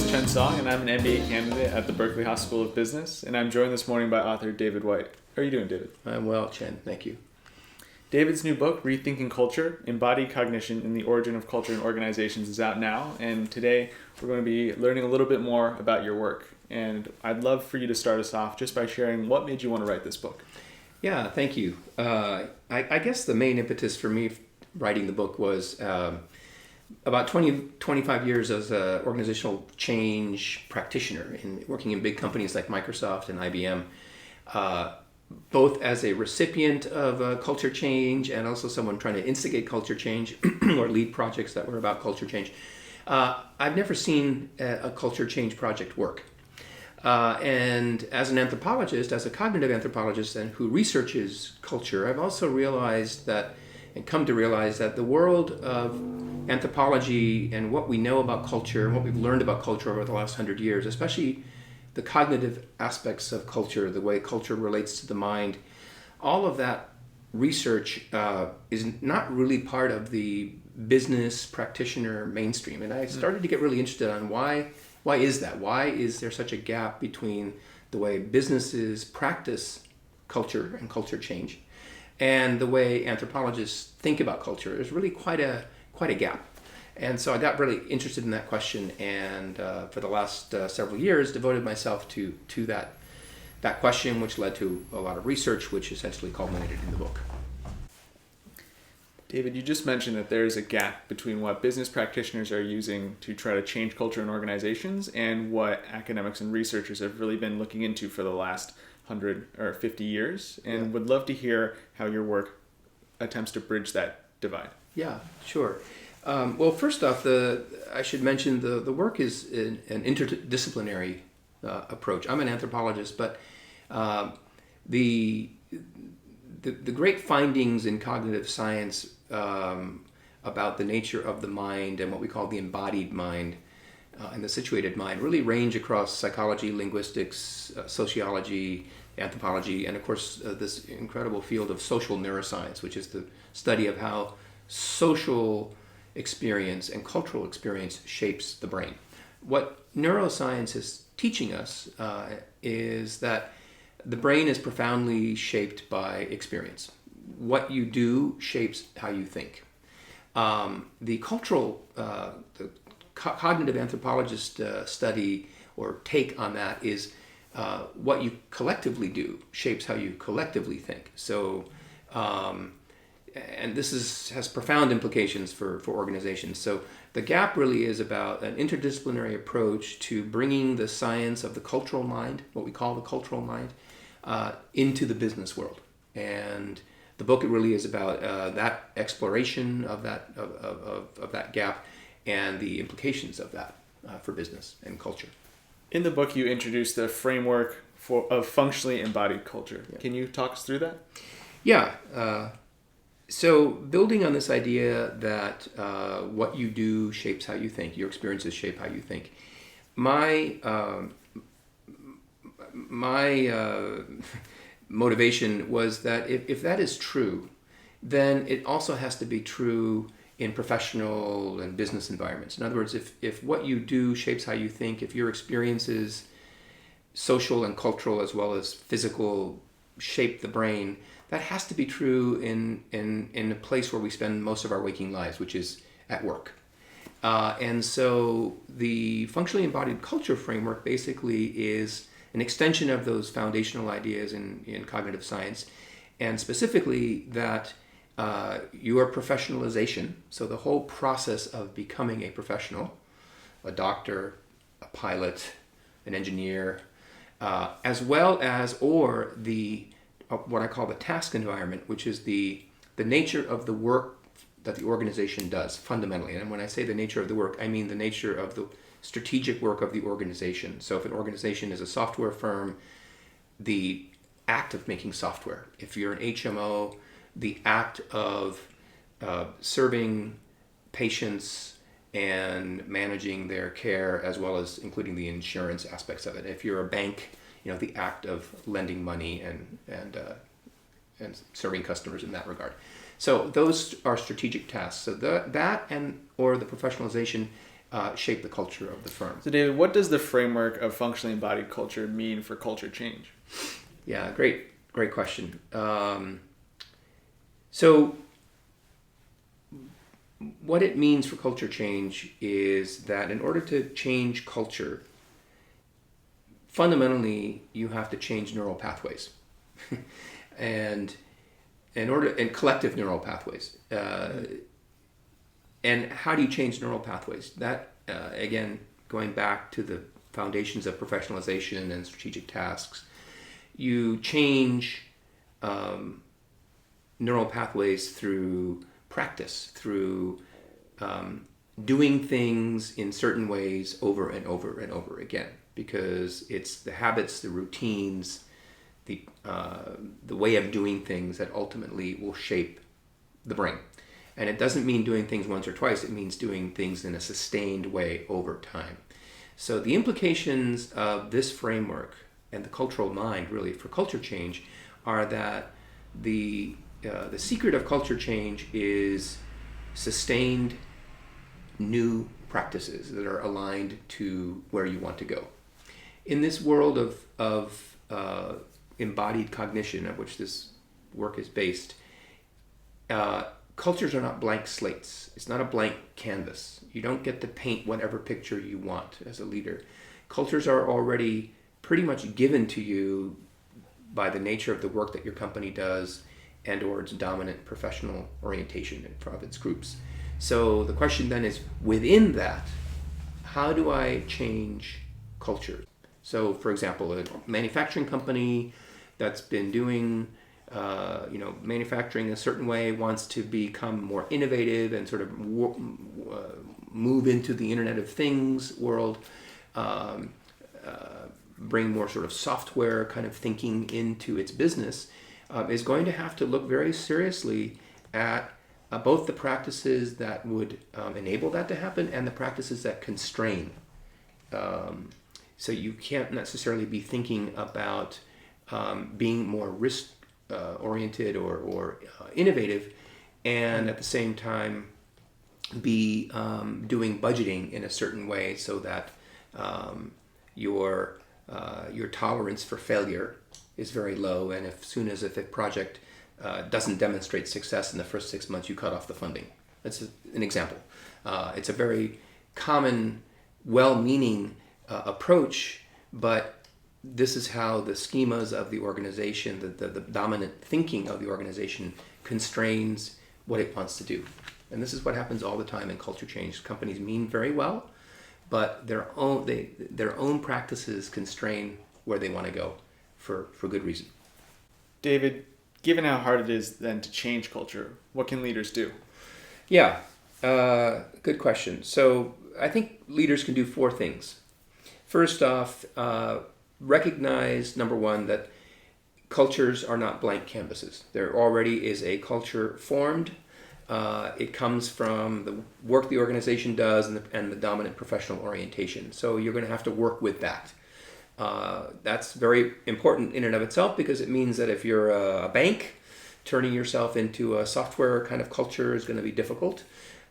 Chen Song, and I'm an MBA candidate at the Berkeley Haas School of Business, and I'm joined this morning by author David White. How are you doing, David? I'm well, Chen. Thank you. David's new book, Rethinking Culture, Embodied Cognition in the Origin of Culture in Organizations, is out now, and today we're going to be learning a little bit more about your work. And I'd love for you to start us off just by sharing what made you want to write this book. Yeah, thank you. I guess the main impetus for me writing the book was about 25 years as an organizational change practitioner in working in big companies like Microsoft and IBM, both as a recipient of culture change and also someone trying to instigate culture change or lead projects that were about culture change. I've never seen a culture change project work. And as an anthropologist, as a cognitive anthropologist and who researches culture, I've also realized that and come to realize that the world of anthropology and what we know about culture and what we've learned about culture over the last 100 years, especially the cognitive aspects of culture, the way culture relates to the mind, all of that research is not really part of the business practitioner mainstream. And I started to get really interested on why is that? Why is there such a gap between the way businesses practice culture and culture change and the way anthropologists think about culture? There's really quite a gap. And so I got really interested in that question, and for the last several years devoted myself to that question, which led to a lot of research, which essentially culminated in the book. David, you just mentioned that there is a gap between what business practitioners are using to try to change culture in organizations and what academics and researchers have really been looking into for the last 100 or 50 years, and would love to hear how your work attempts to bridge that divide. Yeah, sure. Well, first off, I should mention the work is an interdisciplinary approach. I'm an anthropologist, but the great findings in cognitive science about the nature of the mind and what we call the embodied mind and the situated mind really range across psychology, linguistics, sociology, anthropology, and of course this incredible field of social neuroscience, which is the study of how social experience and cultural experience shapes the brain. What neuroscience is teaching us is that the brain is profoundly shaped by experience. What you do shapes how you think. The cognitive anthropologist study or take on that is what you collectively do shapes how you collectively think. So, and this has profound implications for organizations. So the gap really is about an interdisciplinary approach to bringing the science of the cultural mind, what we call the cultural mind, into the business world. And the book really is about that exploration of that gap and the implications of that for business and culture. In the book, you introduced the framework of functionally embodied culture. Yeah. Can you talk us through that? Yeah. So building on this idea that what you do shapes how you think, your experiences shape how you think. My motivation was that if that is true, then it also has to be true in professional and business environments. In other words, if what you do shapes how you think, if your experiences, social and cultural as well as physical, shape the brain, that has to be true in a place where we spend most of our waking lives, which is at work. And so the functionally embodied culture framework basically is an extension of those foundational ideas in cognitive science, and specifically that your professionalization, so the whole process of becoming a professional, a doctor, a pilot, an engineer, as well as or the what I call the task environment, which is the nature of the work that the organization does fundamentally. And when I say the nature of the work, I mean the nature of the strategic work of the organization. So if an organization is a software firm, the act of making software. If you're an HMO, the act of serving patients and managing their care, as well as including the insurance aspects of it. If you're a bank, the act of lending money and serving customers in that regard. So those are strategic tasks. So that and or the professionalization shape the culture of the firm. So David, what does the framework of functionally embodied culture mean for culture change? Yeah, great question. So what it means for culture change is that in order to change culture, fundamentally you have to change neural pathways, and collective neural pathways. And how do you change neural pathways? That again, going back to the foundations of professionalization and strategic tasks, you change neural pathways through practice, through doing things in certain ways over and over and over again, because it's the habits, the routines, the way of doing things that ultimately will shape the brain. And it doesn't mean doing things once or twice, it means doing things in a sustained way over time. So the implications of this framework and the cultural mind really for culture change are that the secret of culture change is sustained new practices that are aligned to where you want to go. In this world of embodied cognition, of which this work is based, cultures are not blank slates. It's not a blank canvas. You don't get to paint whatever picture you want as a leader. Cultures are already pretty much given to you by the nature of the work that your company does and or its dominant professional orientation of its groups. So the question then is, within that, how do I change culture? So for example, a manufacturing company that's been doing manufacturing a certain way wants to become more innovative and sort of move into the Internet of Things world, bring more sort of software kind of thinking into its business, is going to have to look very seriously at both the practices that would enable that to happen and the practices that constrain. So you can't necessarily be thinking about being more risk oriented or innovative, and at the same time be doing budgeting in a certain way so that your tolerance for failure is very low, and if a project doesn't demonstrate success in the first 6 months, you cut off the funding. That's an example. It's a very common, well-meaning approach, but this is how the schemas of the organization, the dominant thinking of the organization constrains what it wants to do. And this is what happens all the time in culture change. Companies mean very well, but their own practices constrain where they want to go for good reason. David, given how hard it is then to change culture, what can leaders do? Yeah, good question. So I think leaders can do 4 things. First off, recognize, number one, that cultures are not blank canvases. There already is a culture formed. It comes from the work the organization does and the dominant professional orientation. So you're going to have to work with that. That's very important in and of itself, because it means that if you're a bank, turning yourself into a software kind of culture is going to be difficult.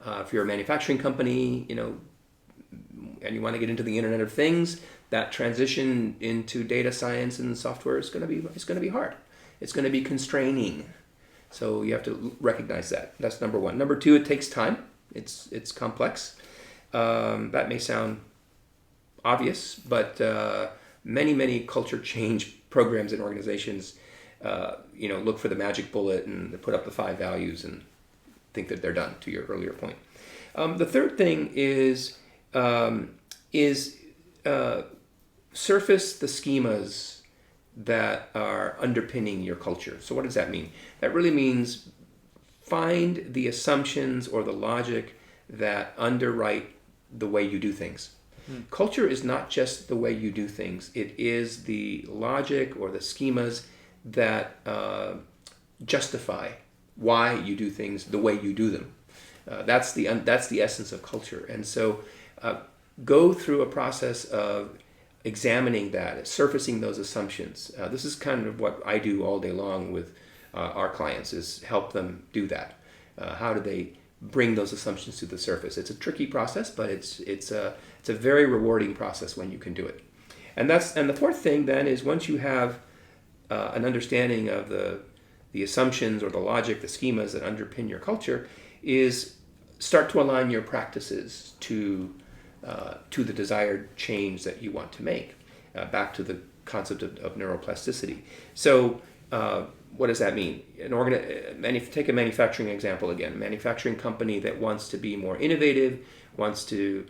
If you're a manufacturing company, and you want to get into the Internet of Things, that transition into data science and software is going to be hard. It's going to be constraining. So you have to recognize that. That's number one. Number two, it takes time. It's complex. That may sound obvious, but many culture change programs and organizations, look for the magic bullet and they put up the 5 values and think that they're done. To your earlier point, the third thing is surface the schemas that are underpinning your culture. So what does that mean? That really means find the assumptions or the logic that underwrite the way you do things. Culture is not just the way you do things. It is the logic or the schemas that justify why you do things the way you do them. That's the essence of culture. And so go through a process of examining that, surfacing those assumptions. This is kind of what I do all day long with our clients, is help them do that. How do they bring those assumptions to the surface. It's a tricky process, but it's a very rewarding process when you can do it. And the fourth thing then is, once you have an understanding of the assumptions or the logic, the schemas that underpin your culture, is start to align your practices to the desired change that you want to make. Back to the concept of neuroplasticity. So what does that mean? Take a manufacturing example again. A manufacturing company that wants to be more innovative, wants to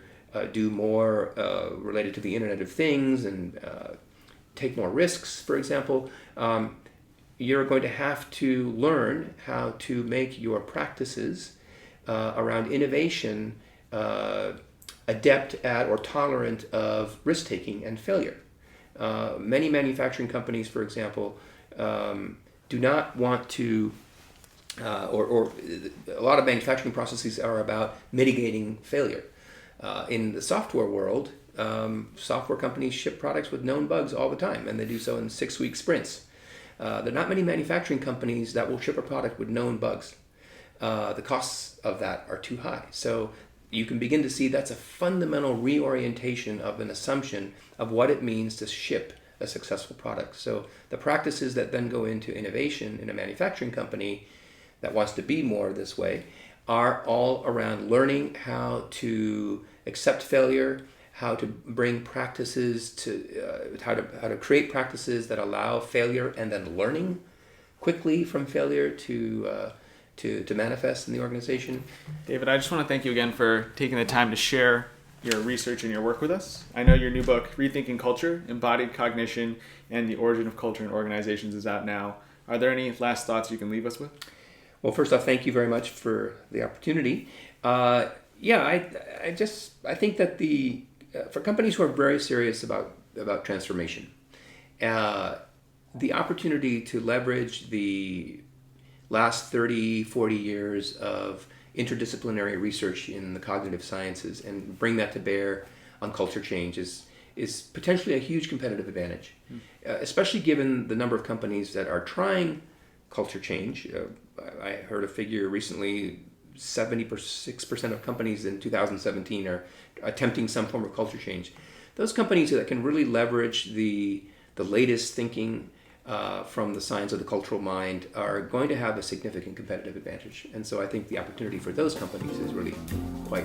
do more related to the Internet of Things and take more risks, for example, you're going to have to learn how to make your practices around innovation adept at or tolerant of risk-taking and failure. Many manufacturing companies, for example, do not want to, or a lot of manufacturing processes are about mitigating failure. In the software world, software companies ship products with known bugs all the time, and they do so in 6-week sprints. There are not many manufacturing companies that will ship a product with known bugs. The costs of that are too high. So you can begin to see that's a fundamental reorientation of an assumption of what it means to ship a successful product. So the practices that then go into innovation in a manufacturing company that wants to be more this way are all around learning how to accept failure, how to bring practices to how to create practices that allow failure and then learning quickly from failure to manifest in the organization. David, I just want to thank you again for taking the time to share your research and your work with us. I know your new book, Rethinking Culture, Embodied Cognition and the Origin of Culture in Organizations, is out now. Are there any last thoughts you can leave us with? Well, first off, thank you very much for the opportunity. I think that for companies who are very serious about transformation, the opportunity to leverage the last 30, 40 years of interdisciplinary research in the cognitive sciences and bring that to bear on culture change is potentially a huge competitive advantage, especially given the number of companies that are trying culture change. I heard a figure recently, 76% of companies in 2017 are attempting some form of culture change. Those companies that can really leverage the latest thinking from the science of the cultural mind are going to have a significant competitive advantage. And so I think the opportunity for those companies is really quite